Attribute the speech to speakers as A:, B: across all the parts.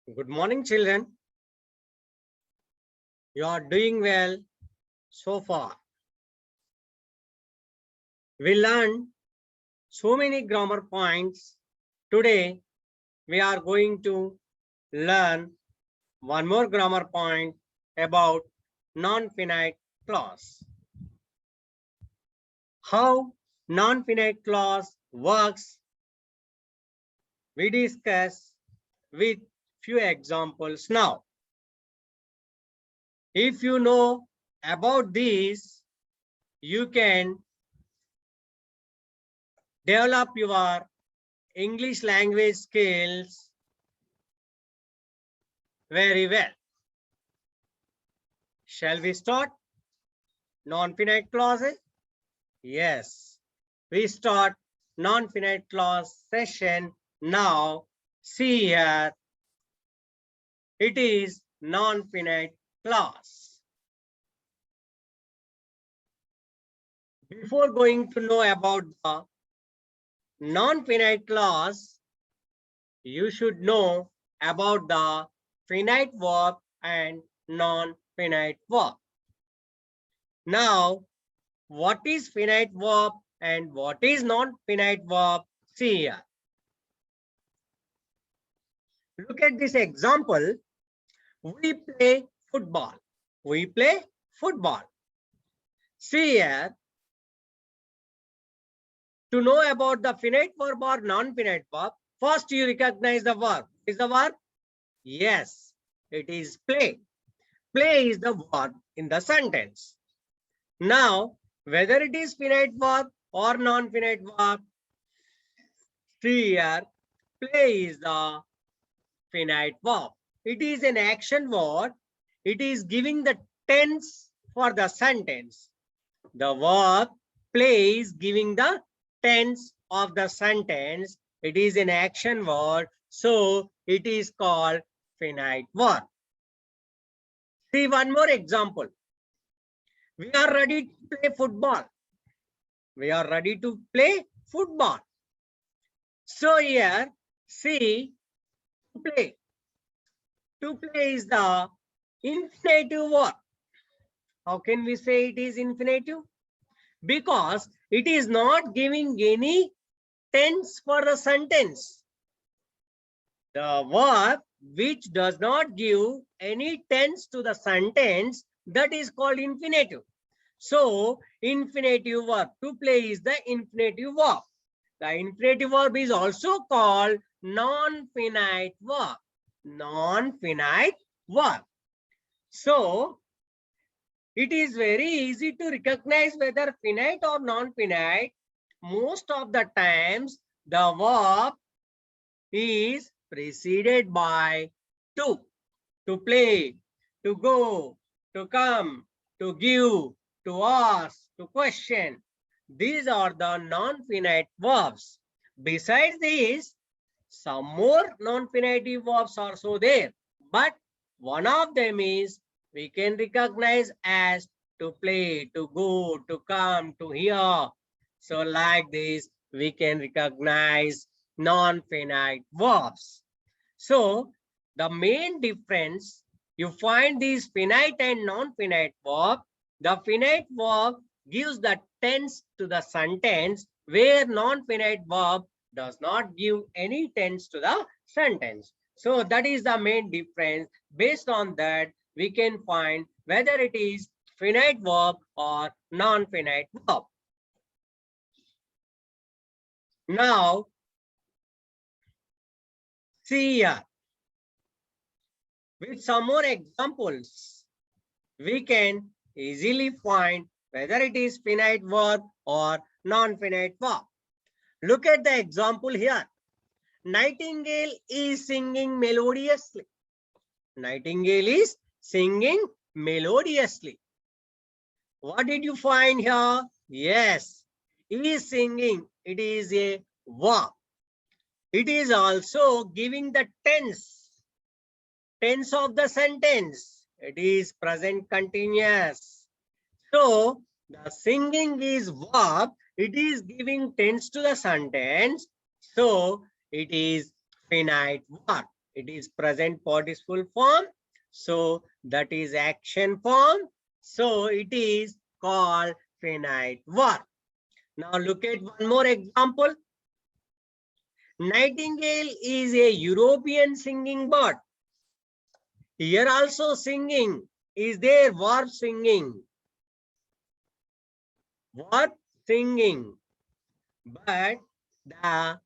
A: Good morning, children. You are doing well so far. We learned so many grammar points. Today, we are going to learn one more grammar point about non-finite clause. How non-finite clause works, we discuss with few examples now. If you know about this, you can develop your English language skills very well. Shall we start? Non-finite clauses? Yes. We start non-finite clause session now. See here. It is non-finite clause. Before going to know about the non-finite clause, you should know about the finite verb and non-finite verb. Now, what is finite verb and what is non-finite verb? See here. Look at this example. We play football. We play football. See here. To know about the finite verb or non-finite verb, first you recognize the verb. Is the verb? Yes, it is play. Play is the verb in the sentence. Now, whether it is finite verb or non-finite verb, see here, play is the finite verb. It is an action word. It is giving the tense for the sentence. The verb play is giving the tense of the sentence. It is an action word, so it is called finite verb. See one more example. We are ready to play football. We are ready to play football. So here, see, play. To play is the infinitive verb. How can we say it is infinitive? Because it is not giving any tense for the sentence. The verb which does not give any tense to the sentence, that is called infinitive. So, infinitive verb, to play is the infinitive verb. The infinitive verb is also called non-finite verb. Non-finite verb. So, it is very easy to recognize whether finite or non-finite. Most of the times, the verb is preceded by to play, to go, to come, to give, to ask, to question. These are the non-finite verbs. Besides this, some more non-finite verbs are also there, but one of them is we can recognize as to play, to go, to come, to hear. So like this, we can recognize non-finite verbs. So the main difference, you find these finite and non-finite verb. The finite verb gives the tense to the sentence, where non-finite verb does not give any tense to the sentence. So that is the main difference. Based on that, we can find whether it is finite verb or non-finite verb. Now, see here. With some more examples, we can easily find whether it is finite verb or non-finite verb. Look at the example here. Nightingale is singing melodiously. Nightingale is singing melodiously. What did you find here? Yes, is singing. It is a verb. It is also giving the tense of the sentence. It is present continuous. So the singing is verb. It is giving tense to the sentence. So it is finite verb. It is present participle form. So that is action form. So it is called finite verb. Now look at one more example. Nightingale is a European singing bird. Here also singing is there, verb singing. Verb singing. But the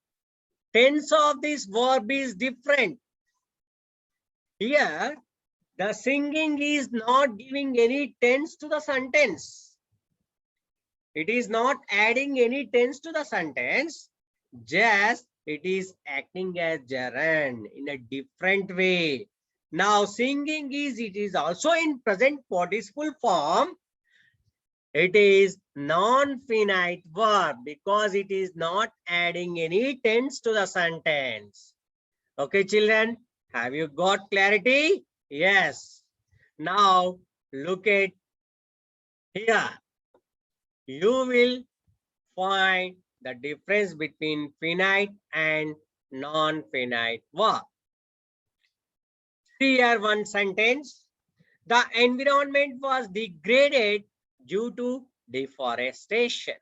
A: tense of this verb is different. Here, the singing is not giving any tense to the sentence. It is not adding any tense to the sentence. Just it is acting as gerund in a different way. Now, singing it is also in present participle form. It is non-finite verb because it is not adding any tense to the sentence. Okay, children, have you got clarity? Yes. Now, look at here. You will find the difference between finite and non-finite verb. See here one sentence. The environment was degraded due to deforestation.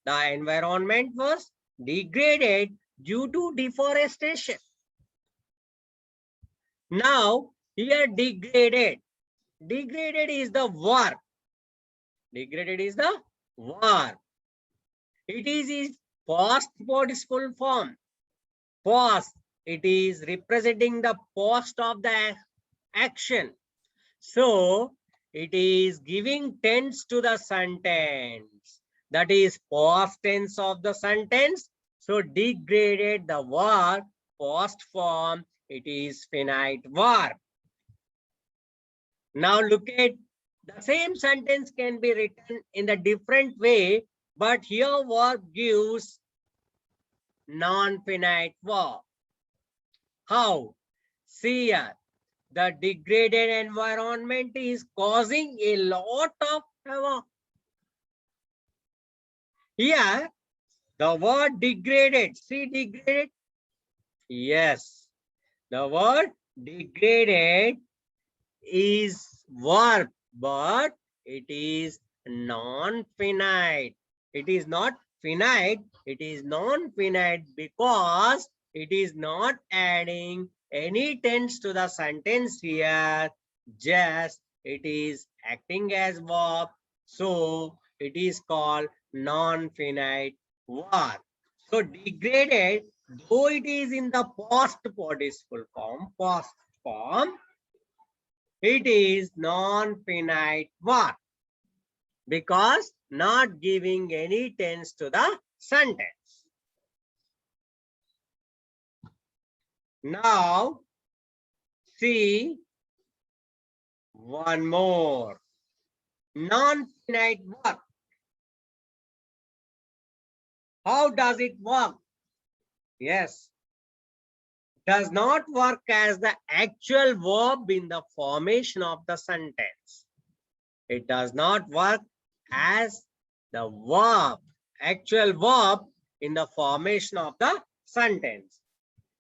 A: The environment was degraded due to deforestation. Now, here degraded. Degraded is the verb. Degraded is the verb. It is its past participle form. Past. It is representing the past of the action. So, it is giving tense to the sentence. That is past tense of the sentence. So, degraded the verb, past form, it is finite verb. Now, look at the same sentence can be written in a different way, but here verb gives non-finite verb. How? See here. The degraded environment is causing a lot of havoc. Here, the word degraded. See degraded? Yes. The word degraded is verb, but it is non-finite. It is not finite. It is non-finite because it is not adding any tense to the sentence here. Just it is acting as verb. So it is called non-finite verb. So degraded, though it is in the past participle form, it is non-finite verb because not giving any tense to the sentence. Now, see one more. Non-finite verb. How does it work? Yes. Does not work as the actual verb in the formation of the sentence. It does not work as the verb, actual verb in the formation of the sentence.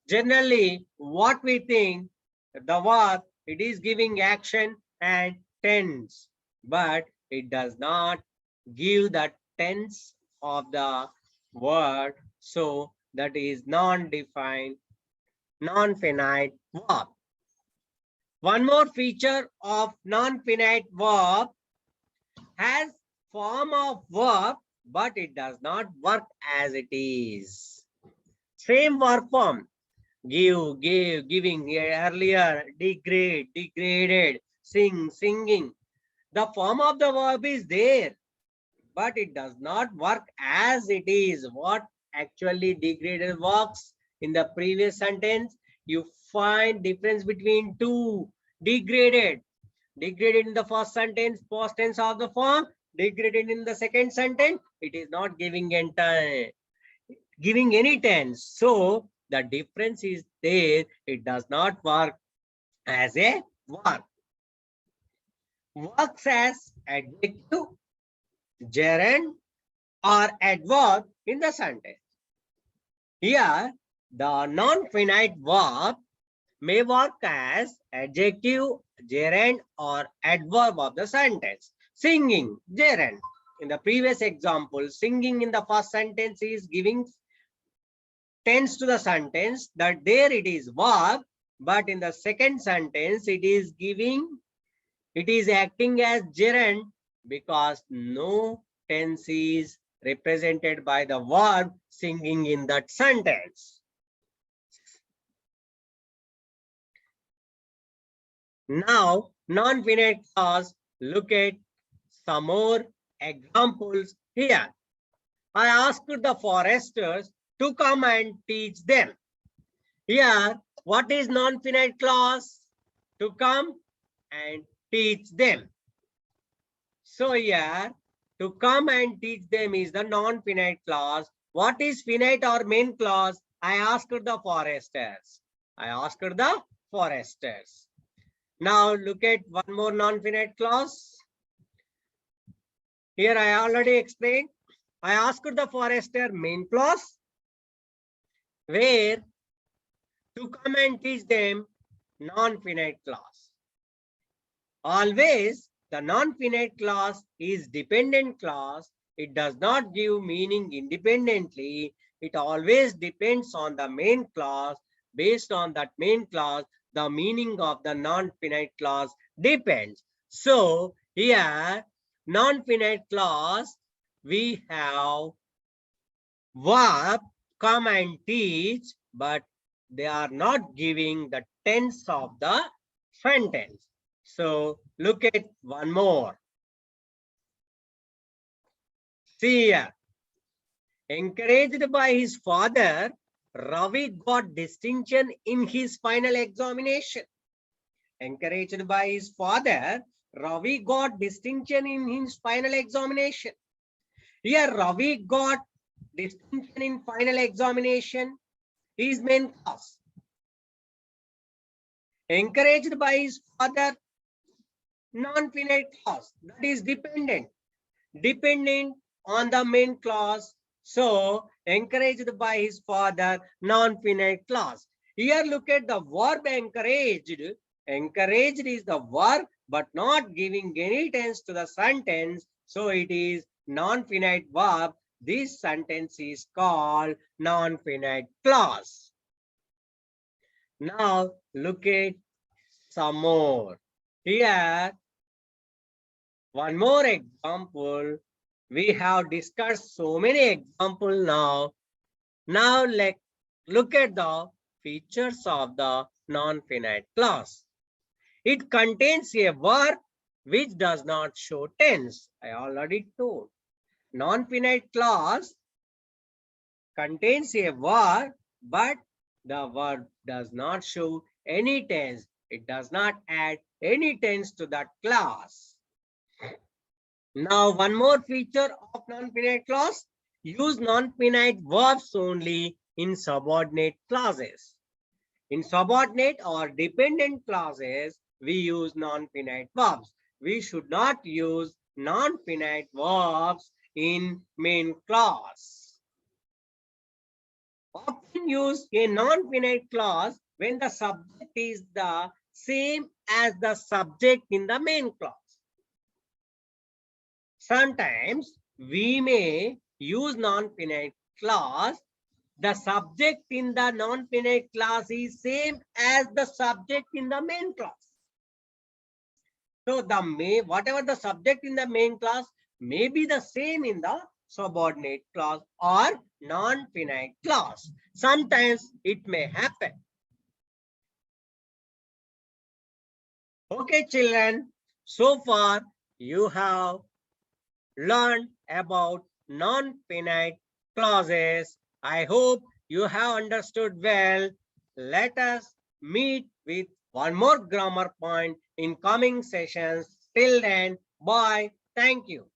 A: Generally, what we think, the verb, it is giving action and tense, but it does not give the tense of the word. So that is non-defined, non-finite verb. One more feature of non-finite verb has form of verb, but it does not work as it is. Same verb form. Give, gave, giving, earlier, degrade, degraded, sing, singing. The form of the verb is there, but it does not work as it is. What actually degraded works in the previous sentence? You find difference between two. Degraded. Degraded in the first sentence, past tense of the form. Degraded in the second sentence, it is not giving any tense. So the difference is there. It does not work as a verb. Works as adjective, gerund, or adverb in the sentence. Here, the non-finite verb may work as adjective, gerund, or adverb of the sentence. Singing, gerund. In the previous example, singing in the first sentence is giving tense to the sentence, that there it is verb, but in the second sentence it is acting as gerund because no tense is represented by the verb singing in that sentence. Now, non-finite clause, look at some more examples here. I asked the foresters to come and teach them. Here, what is non-finite clause? To come and teach them. So here, to come and teach them is the non-finite clause. What is finite or main clause? I asked the foresters. Now look at one more non-finite clause. Here I already explained. I asked the forester main clause, where to come and teach them non-finite clause. Always the non-finite clause is dependent clause. It does not give meaning independently. It always depends on the main clause. Based on that main clause, the meaning of the non-finite clause depends. So here, non-finite clause, we have verb, come and teach, but they are not giving the tense of the sentence. So look at one more. See here. Encouraged by his father, Ravi got distinction in his final examination. Encouraged by his father, Ravi got distinction in his final examination. Here Ravi got distinction in final examination is main clause. Encouraged by his father, non-finite clause, that is dependent on the main clause. So encouraged by his father, non-finite clause. Here look at the verb encouraged. Encouraged is the verb but not giving any tense to the sentence, so it is non-finite verb. This sentence is called non-finite clause. Now look at some more. Here, one more example. We have discussed so many examples now. Now let's look at the features of the non-finite clause. It contains a verb which does not show tense. I already told. Non-finite clause contains a verb, but the verb does not show any tense. It does not add any tense to that clause. Now, one more feature of non-finite clause, use non-finite verbs only in subordinate clauses. In subordinate or dependent clauses, we use non-finite verbs. We should not use non-finite verbs in main clause. Often use a non-finite clause when the subject is the same as the subject in the main clause. Sometimes we may use non-finite clause. The subject in the non-finite clause is same as the subject in the main clause. So whatever the subject in the main clause may be the same in the subordinate clause or non-finite clause. Sometimes it may happen. Okay, children. So far you have learned about non-finite clauses. I hope you have understood well. Let us meet with one more grammar point in coming sessions. Till then, bye. Thank you.